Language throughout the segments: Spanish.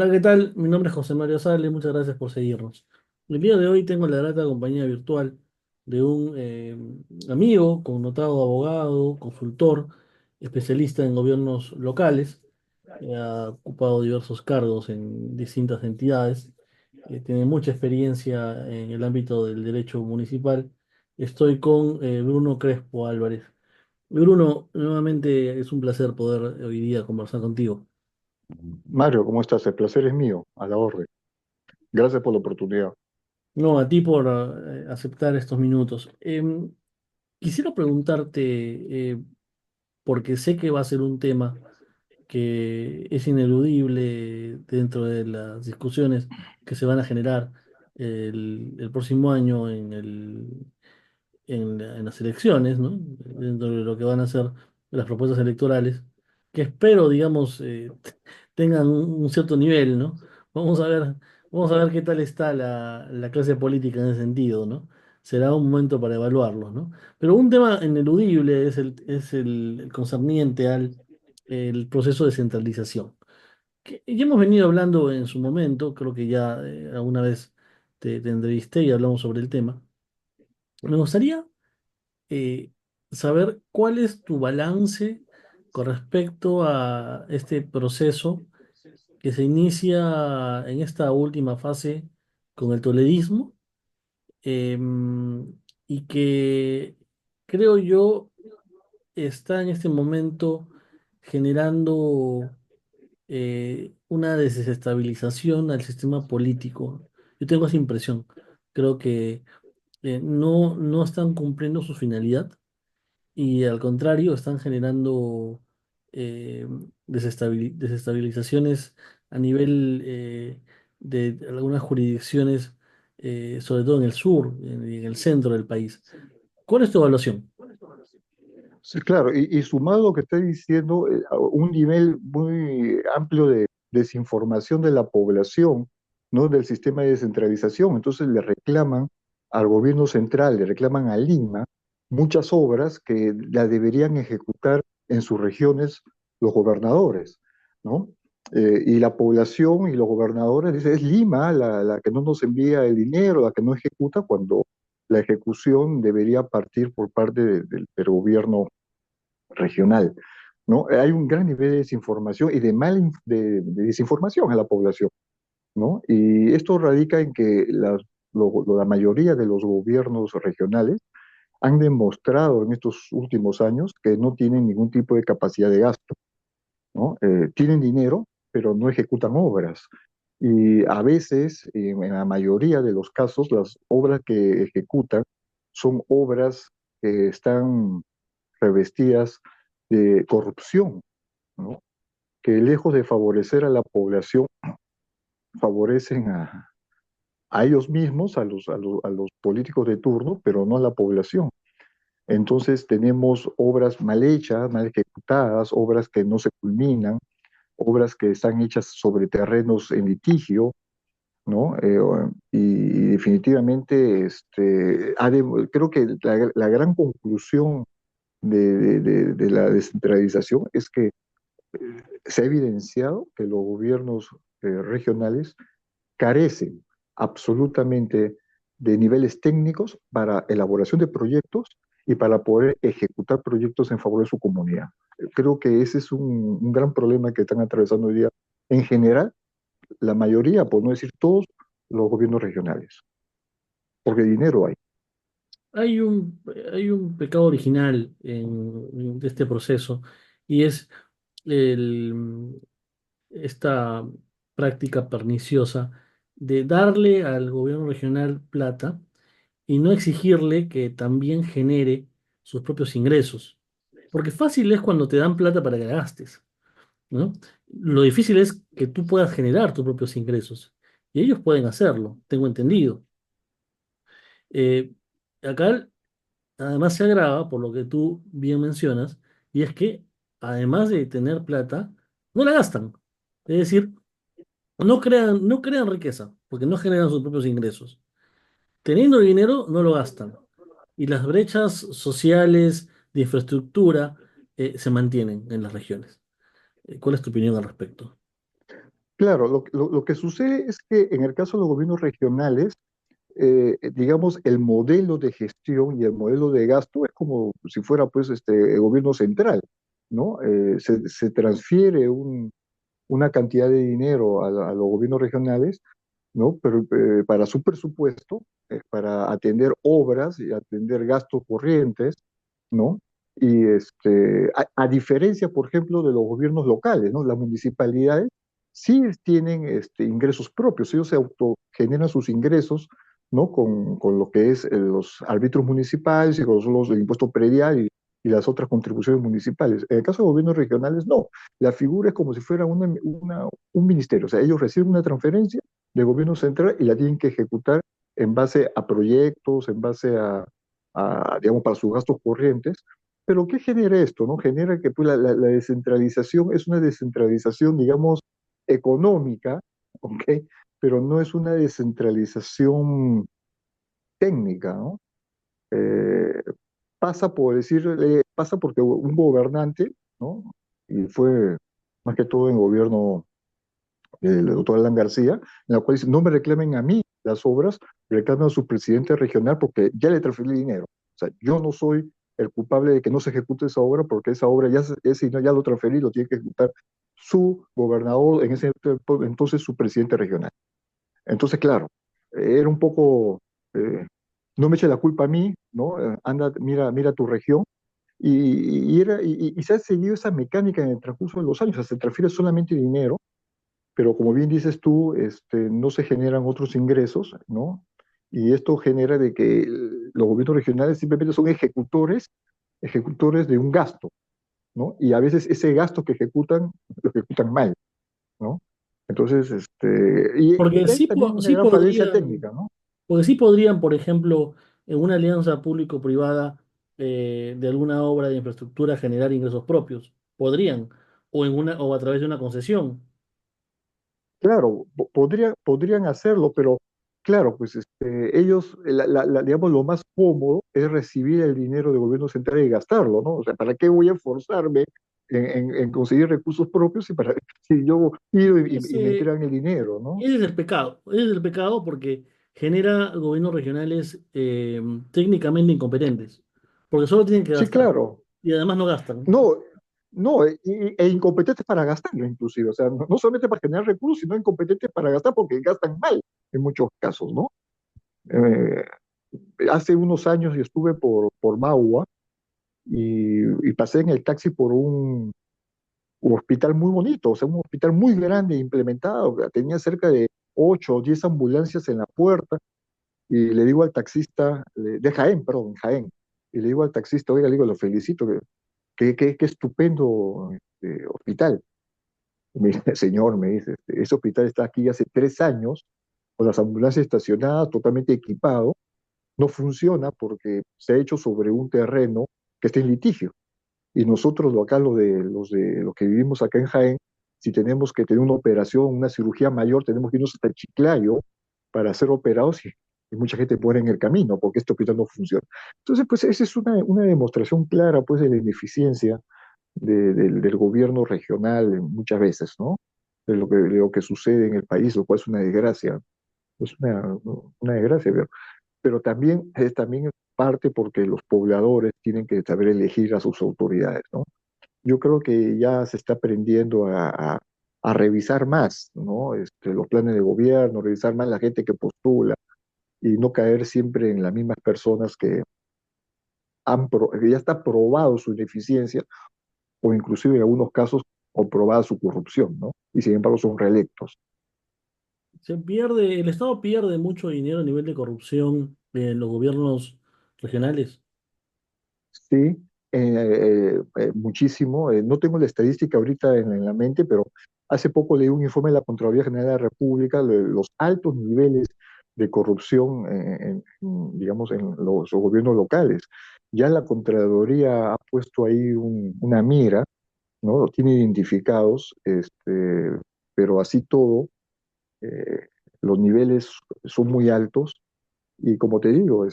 Hola, ¿qué tal? Mi nombre es José Mario Sales, muchas gracias por seguirnos. El día de hoy tengo la grata compañía virtual de un amigo, connotado abogado, consultor, especialista en gobiernos locales, ha ocupado diversos cargos en distintas entidades, tiene mucha experiencia en el ámbito del derecho municipal. Estoy con Bruno Crespo Álvarez. Bruno, nuevamente es un placer poder hoy día conversar contigo. Mario, ¿cómo estás? El placer es mío, a la orden. Gracias por la oportunidad. No, a ti por aceptar estos minutos. Quisiera preguntarte, porque sé que va a ser un tema que es ineludible dentro de las discusiones que se van a generar el próximo año en las elecciones, ¿no? Dentro de lo que van a ser las propuestas electorales, que espero, digamos, tengan un cierto nivel, ¿no? Vamos a ver, vamos a ver qué tal está la clase política en ese sentido, ¿no? Será un momento para evaluarlos, ¿no? Pero un tema ineludible es el concerniente al el proceso de centralización. Que ya hemos venido hablando en su momento, creo que ya alguna vez te entrevisté y hablamos sobre el tema. Me gustaría eh, saber cuál es tu balance con respecto a este proceso que se inicia en esta última fase con el toledismo, y que creo yo está en este momento generando una desestabilización al sistema político. Yo tengo esa impresión. Creo que no están cumpliendo su finalidad y al contrario están generando eh, desestabilizaciones a nivel de algunas jurisdicciones, sobre todo en el sur y en el centro del país. ¿Cuál es tu evaluación? Sí, claro, y sumado a lo que está diciendo, a un nivel muy amplio de desinformación de la población, ¿no? Del sistema de descentralización. Entonces le reclaman al gobierno central, le reclaman a Lima muchas obras que la deberían ejecutar en sus regiones los gobernadores, ¿no? Y la población y los gobernadores dicen, es Lima la que no nos envía el dinero, la que no ejecuta, cuando la ejecución debería partir por parte del gobierno regional, ¿no? Hay un gran nivel de desinformación y de desinformación a la población, ¿no? Y esto radica en que la mayoría de los gobiernos regionales han demostrado en estos últimos años que no tienen ningún tipo de capacidad de gasto, ¿no? Tienen dinero, pero no ejecutan obras. Y a veces, en la mayoría de los casos, las obras que ejecutan son obras que están revestidas de corrupción, ¿no? Que lejos de favorecer a la población, favorecen a ellos mismos, a los políticos de turno, pero no a la población. Entonces tenemos obras mal hechas, mal ejecutadas, obras que no se culminan, obras que están hechas sobre terrenos en litigio, ¿no? Y definitivamente creo que la gran conclusión de la descentralización es que se ha evidenciado que los gobiernos regionales carecen absolutamente de niveles técnicos para elaboración de proyectos y para poder ejecutar proyectos en favor de su comunidad. Creo que ese es un gran problema que están atravesando hoy día en general la mayoría, por no decir todos, los gobiernos regionales, porque dinero hay. Hay un, hay un pecado original de este proceso y es el, esta práctica perniciosa de darle al gobierno regional plata y no exigirle que también genere sus propios ingresos. Porque fácil es cuando te dan plata para que la gastes, ¿no? Lo difícil es que tú puedas generar tus propios ingresos. Y ellos pueden hacerlo, tengo entendido. Eh, Acá además se agrava por lo que tú bien mencionas, y es que además de tener plata, no la gastan. Es decir, no crean riqueza, porque no generan sus propios ingresos. Teniendo dinero, no lo gastan. Y las brechas sociales de infraestructura se mantienen en las regiones. ¿Cuál es tu opinión al respecto? Claro, lo que sucede es que en el caso de los gobiernos regionales, digamos, el modelo de gestión y el modelo de gasto es como si fuera pues el gobierno central, ¿no? Se transfiere una cantidad de dinero a los gobiernos regionales, ¿no? Pero para su presupuesto, para atender obras y atender gastos corrientes, ¿no? Y a diferencia, por ejemplo, de los gobiernos locales, ¿no? Las municipalidades sí tienen ingresos propios, ellos se autogeneran sus ingresos, ¿no? Con lo que es los arbitrios municipales y con el impuesto predial y las otras contribuciones municipales. En el caso de gobiernos regionales, no. La figura es como si fuera un ministerio, o sea, ellos reciben una transferencia del gobierno central y la tienen que ejecutar en base a proyectos, en base digamos, para sus gastos corrientes. Pero ¿qué genera esto? ¿No? Genera que pues, la descentralización es una descentralización, digamos, económica, ¿ok? Pero no es una descentralización técnica, ¿no? Eh, pasa por decirle, pasa porque un gobernante, ¿no? Y fue más que todo en gobierno el doctor Alan García, en la cual dice, no me reclamen a mí las obras, reclamen a su presidente regional porque ya le transferí dinero. O sea, yo no soy el culpable de que no se ejecute esa obra porque esa obra ese dinero ya lo transferí, lo tiene que ejecutar su gobernador, en ese entonces su presidente regional. Entonces, claro, era un poco, no me eche la culpa a mí, ¿no? Anda, mira tu región. Y se ha seguido esa mecánica en el transcurso de los años, o sea, se transfiere solamente dinero, pero como bien dices tú, no se generan otros ingresos, ¿no? Y esto genera de que los gobiernos regionales simplemente son ejecutores de un gasto, ¿no? Y a veces ese gasto que ejecutan, lo ejecutan mal, ¿no? Entonces, y Porque de ahí también una gran falencia técnica, ¿no? porque sí podrían, por ejemplo, en una alianza público-privada de alguna obra de infraestructura generar ingresos propios. Podrían, o a través de una concesión. Claro, podrían hacerlo, pero claro, pues ellos, digamos, lo más cómodo es recibir el dinero del gobierno central y gastarlo, ¿no? O sea, ¿para qué voy a esforzarme en conseguir recursos propios si yo pido y me Ese, entregan el dinero, ¿no? ese es el pecado. Ese es el pecado porque genera gobiernos regionales técnicamente incompetentes. Porque solo tienen que Sí, gastar. claro. Y además no gastan. No, no, e incompetentes para gastarlo inclusive, o sea, no solamente para generar recursos, sino incompetentes para gastar porque gastan mal en muchos casos, ¿no? Eh, hace unos años yo estuve por Maua y pasé en el taxi por un hospital muy bonito, o sea, un hospital muy grande, implementado, tenía cerca de 8 o 10 ambulancias en la puerta, y le digo al taxista, de Jaén, perdón, Jaén, y le digo al taxista, oiga, le digo, lo felicito, qué estupendo hospital. Y me dice, señor, me dice, ese hospital está aquí hace 3 años, con las ambulancias estacionadas, totalmente equipado, no funciona porque se ha hecho sobre un terreno que está en litigio. Y nosotros, acá, los que vivimos acá en Jaén, si tenemos que tener una operación, una cirugía mayor, tenemos que irnos hasta Chiclayo para ser operados y mucha gente muere en el camino porque este hospital no funciona. Entonces, pues esa es una demostración clara pues, de la ineficiencia del gobierno regional muchas veces, ¿no? De lo que sucede en el país, lo cual es una desgracia. Es una desgracia, pero también es parte porque los pobladores tienen que saber elegir a sus autoridades, ¿no? Yo creo que ya se está aprendiendo a revisar más, ¿no? Los planes de gobierno, revisar más la gente que postula y no caer siempre en las mismas personas que ya está probado su ineficiencia o inclusive en algunos casos comprobada su corrupción, ¿no? Y sin embargo son reelectos. El Estado pierde mucho dinero a nivel de corrupción en los gobiernos regionales. Sí, muchísimo. No tengo la estadística ahorita en la mente, pero hace poco leí un informe de la Contraloría General de la República de los altos niveles de corrupción, digamos, en los gobiernos locales. Ya la Contraloría ha puesto ahí una mira, ¿no? Los tiene identificados, pero así todo, eh, los niveles son muy altos y como te digo,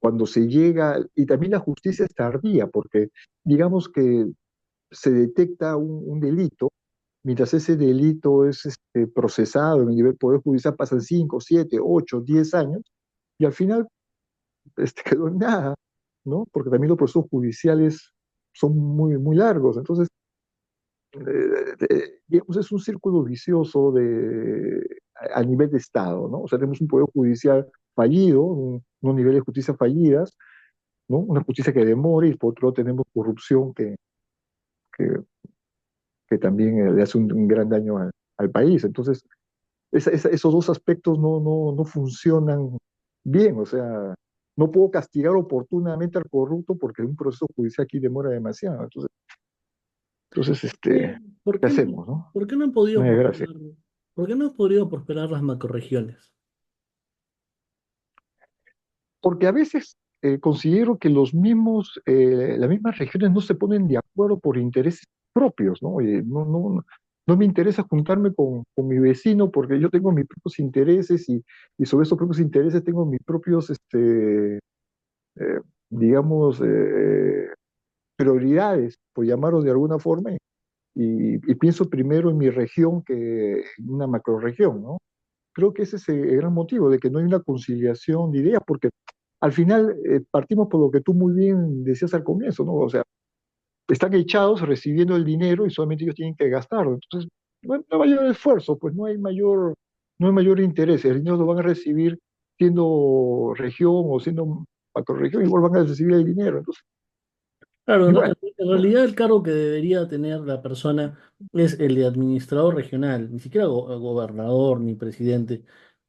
cuando se llega, y también la justicia es tardía, porque digamos que se detecta un delito mientras ese delito es procesado en el nivel Poder Judicial, pasan 5, 7, 8, 10 años, y al final quedó en nada, ¿no? Porque también los procesos judiciales son muy, muy largos. Entonces, digamos, es un círculo vicioso a nivel de Estado, ¿no? O sea, tenemos un poder judicial fallido, unos niveles de justicia fallidas, ¿no? Una justicia que demora y por otro lado tenemos corrupción que, que también le hace un gran daño al país. Entonces, esos dos aspectos no funcionan bien, o sea, no puedo castigar oportunamente al corrupto porque un proceso judicial aquí demora demasiado. Entonces, ¿Qué- ¿Por ¿qué qué, hacemos, no? por qué no han podido No hay gracia. prosperar, por qué no han podido prosperar las macrorregiones? Porque a veces considero que las mismas regiones no se ponen de acuerdo por intereses propios, ¿no? No me interesa juntarme con mi vecino porque yo tengo mis propios intereses y sobre esos propios intereses tengo mis propios, eh, digamos, prioridades, por llamarlo de alguna forma, y pienso primero en mi región que en una macrorregión, ¿no? Creo que ese es el gran motivo de que no hay una conciliación de ideas, porque al final partimos por lo que tú muy bien decías al comienzo, ¿no? O sea, están echados recibiendo el dinero y solamente ellos tienen que gastarlo. Entonces, no hay mayor esfuerzo, pues no hay mayor interés. El dinero lo van a recibir siendo región o siendo macroregión, igual van a recibir el dinero. Entonces, Claro, y bueno, en realidad el cargo que debería tener la persona es el de administrador regional, ni siquiera gobernador ni presidente.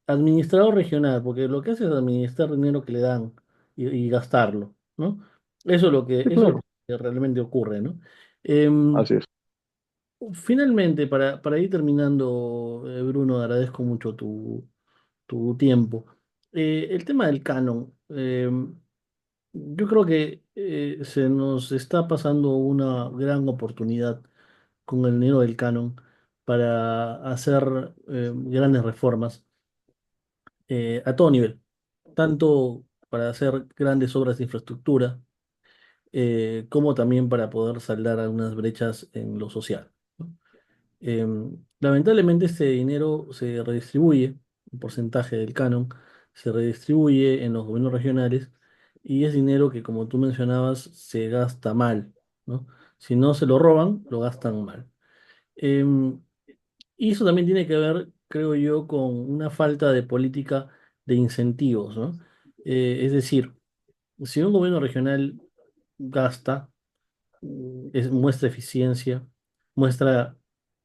Administrador regional, porque lo que hace es administrar dinero que le dan y gastarlo, ¿no? sí, Eso es lo claro, que realmente ocurre, ¿no? Em, así es. Finalmente, para ir terminando, Bruno, agradezco mucho tu tiempo. El tema del canon. Yo creo que se nos está pasando una gran oportunidad con el dinero del canon para hacer grandes reformas a todo nivel, tanto para hacer grandes obras de infraestructura, como también para poder saldar algunas brechas en lo social, ¿no? Lamentablemente este dinero se redistribuye, un porcentaje del canon se redistribuye en los gobiernos regionales y es dinero que, como tú mencionabas, se gasta mal, ¿no? Si no se lo roban, lo gastan mal. Em, y eso también tiene que ver, creo yo, con una falta de política de incentivos, ¿no? Es decir, si un gobierno regional gasta, muestra eficiencia, muestra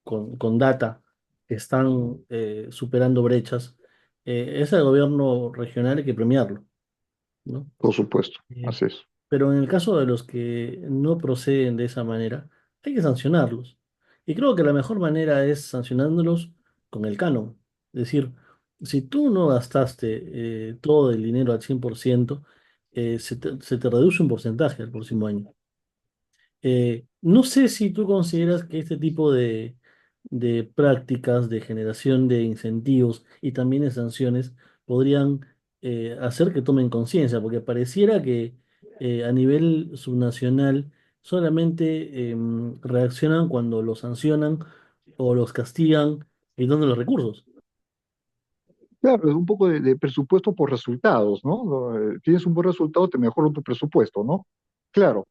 con data que están superando brechas, ese gobierno regional hay que premiarlo, ¿no? Por supuesto, Eh, así es. pero en el caso de los que no proceden de esa manera, hay que sancionarlos. Y creo que la mejor manera es sancionándolos con el canon. Es decir, si tú no gastaste todo el dinero al 100%, se te reduce un porcentaje el próximo año. No sé si tú consideras que este tipo de prácticas de generación de incentivos y también de sanciones podrían hacer que tomen conciencia, porque pareciera que a nivel subnacional solamente reaccionan cuando los sancionan o los castigan y los recursos. Claro, es un poco de presupuesto por resultados, ¿no? Tienes un buen resultado, te mejora tu presupuesto, ¿no? Claro,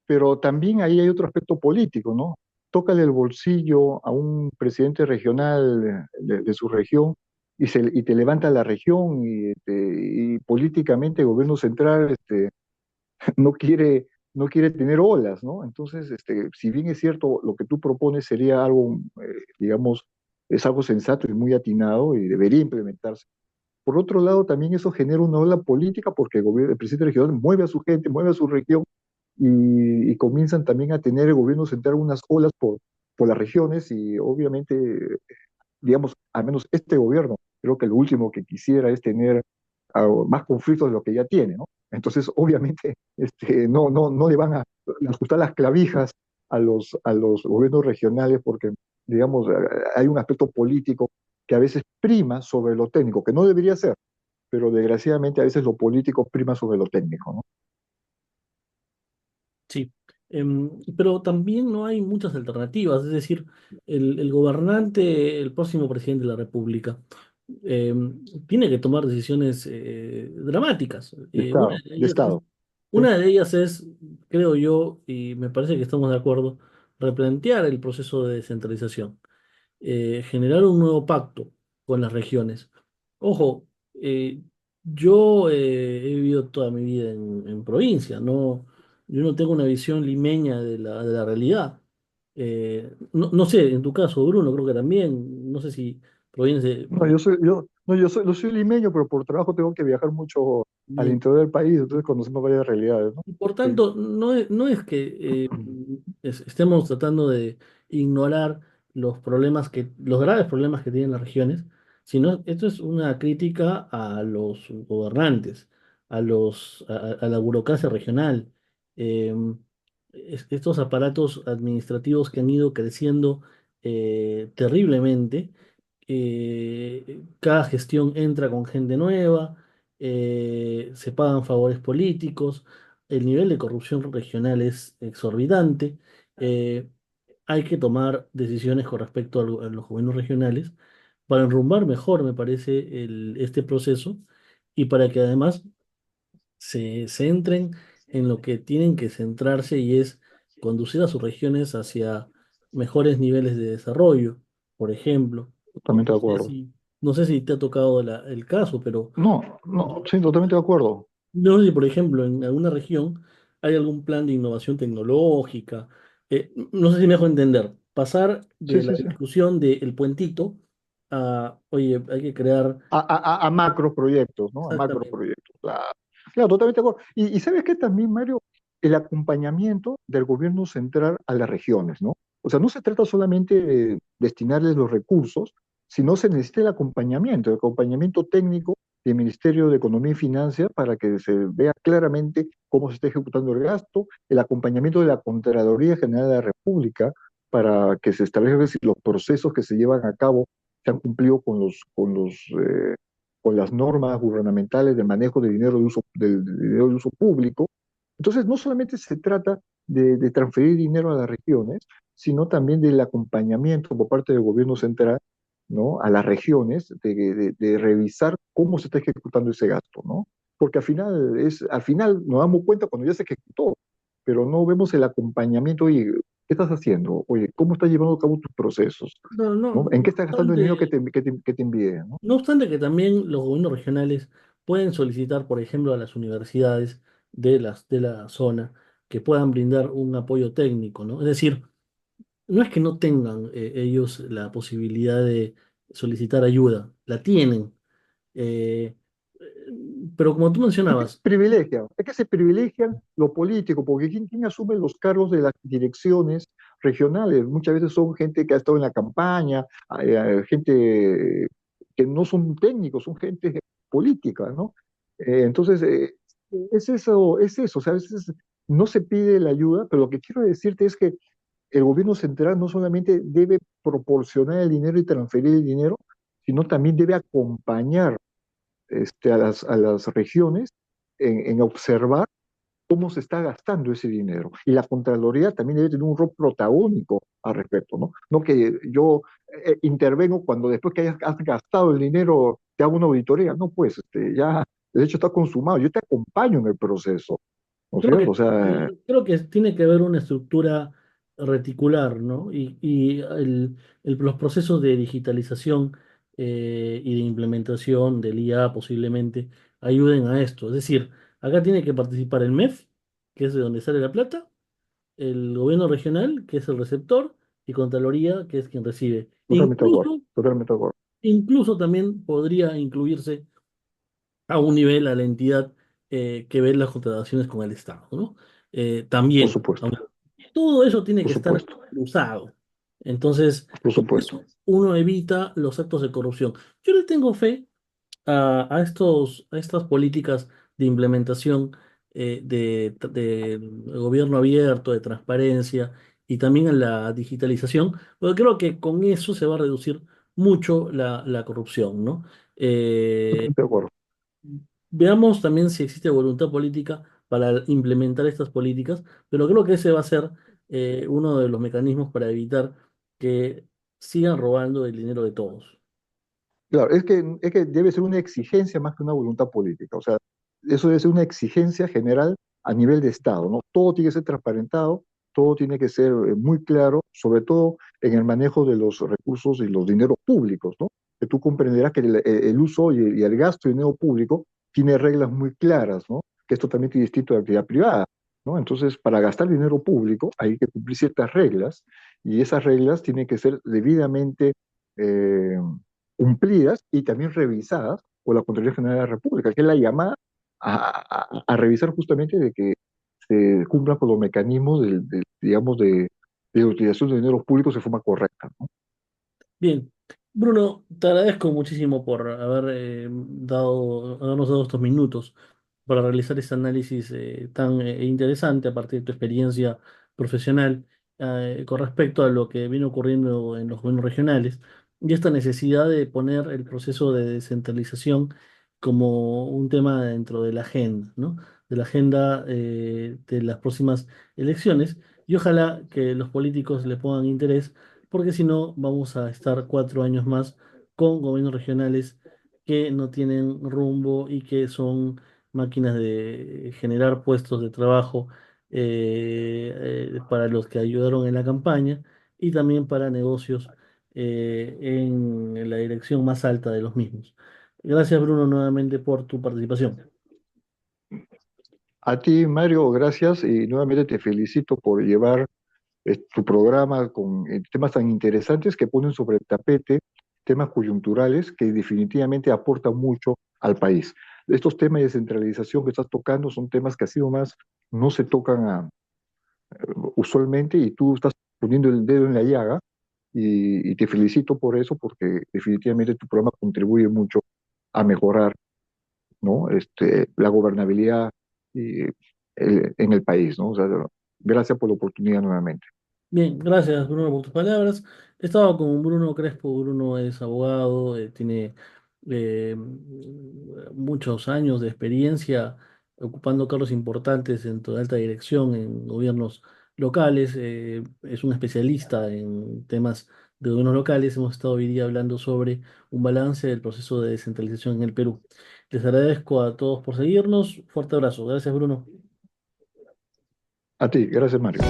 pero también ahí hay otro aspecto político, ¿no? Tócale el bolsillo a un presidente regional de su región y te levanta la región y políticamente el gobierno central no quiere, no quiere tener olas, ¿no? Entonces, si bien es cierto, lo que tú propones sería algo, digamos, es algo sensato y muy atinado y debería implementarse. Por otro lado, también eso genera una ola política porque el presidente regional mueve a su gente, mueve a su región y comienzan también a tener el gobierno central unas olas por las regiones y obviamente, digamos, al menos este gobierno, creo que lo último que quisiera es tener más conflictos de lo que ya tiene, ¿no? Entonces, obviamente, no le van a ajustar las clavijas a los gobiernos regionales porque, digamos, hay un aspecto político que a veces prima sobre lo técnico, que no debería ser, pero desgraciadamente a veces lo político prima sobre lo técnico, ¿no? Sí. Pero también no hay muchas alternativas, es decir, el gobernante, el próximo presidente de la República, tiene que tomar decisiones dramáticas. De Estado. ¿Sí? Una de ellas es, creo yo, y me parece que estamos de acuerdo, replantear el proceso de descentralización, generar un nuevo pacto con las regiones. Ojo, yo he vivido toda mi vida en provincia, no, yo no tengo una visión limeña de la realidad. No sé, en tu caso, Bruno, creo que también, no sé si provienes de... No, yo soy limeño, pero por trabajo tengo que viajar mucho al interior del país, entonces conocemos varias realidades, ¿no? Y por Sí. tanto, no es que estemos tratando de ignorar los graves problemas que tienen las regiones, sino esto es una crítica a los gobernantes, a la burocracia regional, eh, estos aparatos administrativos que han ido creciendo terriblemente. Cada gestión entra con gente nueva, se pagan favores políticos, el nivel de corrupción regional es exorbitante. eh, Hay que tomar decisiones con respecto a los gobiernos regionales para enrumbar mejor, me parece, este proceso y para que además se centren en lo que tienen que centrarse y es conducir a sus regiones hacia mejores niveles de desarrollo. Por ejemplo, Totalmente no de sé acuerdo. si, no sé si te ha tocado el caso, pero No, no, sí, totalmente de acuerdo. no sé si, por ejemplo, en alguna región hay algún plan de innovación tecnológica. No sé si me dejo entender. Pasar Sí, de la sí, sí. discusión del puentito a, oye, hay que crear A macroproyectos, ¿no? A exactamente. macroproyectos. Claro, claro, totalmente de acuerdo. Y sabes qué también, Mario, el acompañamiento del gobierno central a las regiones, ¿no? O sea, no se trata solamente de destinarles los recursos, sino se necesita el acompañamiento técnico del Ministerio de Economía y Finanzas para que se vea claramente cómo se está ejecutando el gasto, el acompañamiento de la Contraloría General de la República para que se establezcan si los procesos que se llevan a cabo se han cumplido con las normas gubernamentales del manejo de dinero de uso, del dinero de uso público. Entonces, no solamente se trata de transferir dinero a las regiones, sino también del acompañamiento por parte del gobierno central, ¿no? A las regiones, de revisar cómo se está ejecutando ese gasto, ¿no? Porque al final nos damos cuenta cuando ya se ejecutó, pero no vemos el acompañamiento. Oye, ¿qué estás haciendo? Oye, ¿cómo estás llevando a cabo tus procesos? No, no, ¿No? ¿En no qué estás gastando el dinero obstante, que te envíe, ¿no? no obstante que también los gobiernos regionales pueden solicitar, por ejemplo, a las universidades de la zona que puedan brindar un apoyo técnico, ¿no? Es decir, no es que no tengan ellos la posibilidad de solicitar ayuda, la tienen. Eh, pero como tú mencionabas, Es que se privilegian lo político, porque ¿quién asume los cargos de las direcciones regionales? Muchas veces son gente que ha estado en la campaña, gente que no son técnicos, son gente política, ¿no? Entonces, es eso, o sea, a veces no se pide la ayuda, pero lo que quiero decirte es que el gobierno central no solamente debe proporcionar el dinero y transferir el dinero, sino también debe acompañar a las regiones en observar cómo se está gastando ese dinero. Y la Contraloría también debe tener un rol protagónico al respecto, ¿no? No que yo intervengo cuando después que has gastado el dinero te hago una auditoría. No, pues ya el hecho está consumado. Yo te acompaño en el proceso, ¿no es creo cierto? que, O sea, creo que tiene que haber una estructura reticular, ¿no? Y los procesos de digitalización y de implementación del IA posiblemente ayuden a esto. Es decir, acá tiene que participar el MEF, que es de donde sale la plata, el gobierno regional, que es el receptor, y Contraloría, que es quien recibe. totalmente de acuerdo, totalmente de acuerdo. Incluso también podría incluirse a un nivel a la entidad que ve las contrataciones con el Estado, ¿no? Por También, supuesto, todo eso tiene por que estar supuesto, cruzado. Entonces, por con supuesto. eso uno evita los actos de corrupción. Yo le tengo fe a estas políticas de implementación de gobierno abierto, de transparencia y también a la digitalización, porque creo que con eso se va a reducir mucho la corrupción, ¿no? Eh, Totalmente de acuerdo. Veamos también si existe voluntad política para implementar estas políticas, pero creo que ese va a ser uno de los mecanismos para evitar que sigan robando el dinero de todos. Claro, es que debe ser una exigencia más que una voluntad política. O sea, eso debe ser una exigencia general a nivel de Estado, ¿no? Todo tiene que ser transparentado, todo tiene que ser muy claro, sobre todo en el manejo de los recursos y los dineros públicos, ¿no? Que tú comprenderás que el uso y el gasto de dinero público tiene reglas muy claras, ¿no? Que es totalmente distinto de la actividad privada, ¿no? Entonces, para gastar dinero público hay que cumplir ciertas reglas y esas reglas tienen que ser debidamente eh, cumplidas y también revisadas por la Contraloría General de la República, que es la llamada a revisar justamente de que se cumplan con los mecanismos digamos, de utilización de dinero público de forma correcta, ¿no? Bien, Bruno, te agradezco muchísimo por habernos dado estos minutos para realizar este análisis tan interesante a partir de tu experiencia profesional con respecto a lo que viene ocurriendo en los gobiernos regionales y esta necesidad de poner el proceso de descentralización como un tema dentro de la agenda, ¿no? De la agenda de las próximas elecciones y ojalá que los políticos le pongan interés porque si no vamos a estar 4 años más con gobiernos regionales que no tienen rumbo y que son máquinas de generar puestos de trabajo para los que ayudaron en la campaña y también para negocios en la dirección más alta de los mismos. Gracias, Bruno, nuevamente por tu participación. A ti, Mario, gracias y nuevamente te felicito por llevar tu programa con temas tan interesantes que ponen sobre el tapete temas coyunturales que definitivamente aportan mucho al país. Estos temas de descentralización que estás tocando son temas que así nomás no se tocan usualmente y tú estás poniendo el dedo en la llaga y te felicito por eso porque definitivamente tu programa contribuye mucho a mejorar, ¿no? La gobernabilidad y, en el país, ¿no? O sea, gracias por la oportunidad nuevamente. Bien, gracias Bruno por tus palabras. Estaba con Bruno Crespo. Bruno es abogado, tiene muchos años de experiencia ocupando cargos importantes en toda alta dirección en gobiernos locales. Es un especialista en temas de gobiernos locales. Hemos estado hoy día hablando sobre un balance del proceso de descentralización en el Perú. Les agradezco a todos por seguirnos. Fuerte abrazo. Gracias, Bruno. A ti, gracias, Mario.